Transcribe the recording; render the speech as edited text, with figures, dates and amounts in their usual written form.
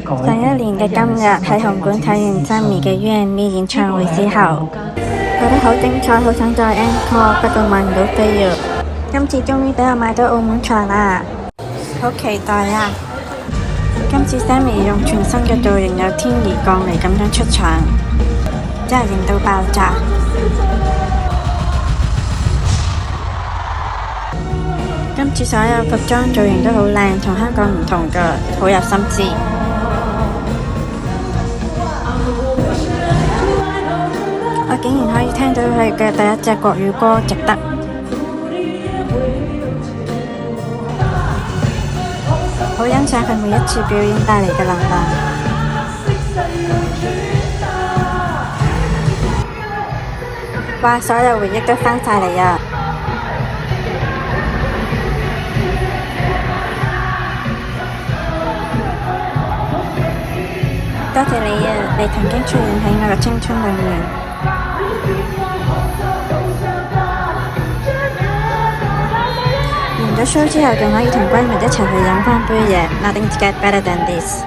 上一年嘅今日喺紅館睇完 Sammy 嘅 U&Me 演唱會之後，覺得好精彩，好想再 encore，不過買唔到飛啊！今次終於俾我買到澳門場啦，好期待啊！今次 Sammy 用全新嘅造型，有天而降嚟咁樣出場，真係型到爆炸！今次所有服裝造型都好靚，同香港唔同㗎，好有心思。我竟然可以聽到佢嘅第一隻國語歌，值得。好欣賞佢每一次表演帶嚟嘅能量。哇！所有回憶都返晒嚟啊！多謝你啊！你曾經出現喺我嘅青春裏面。完咗 show 之後，仲可以同閨蜜一齊去飲返杯嘢，Nothing gets better than this。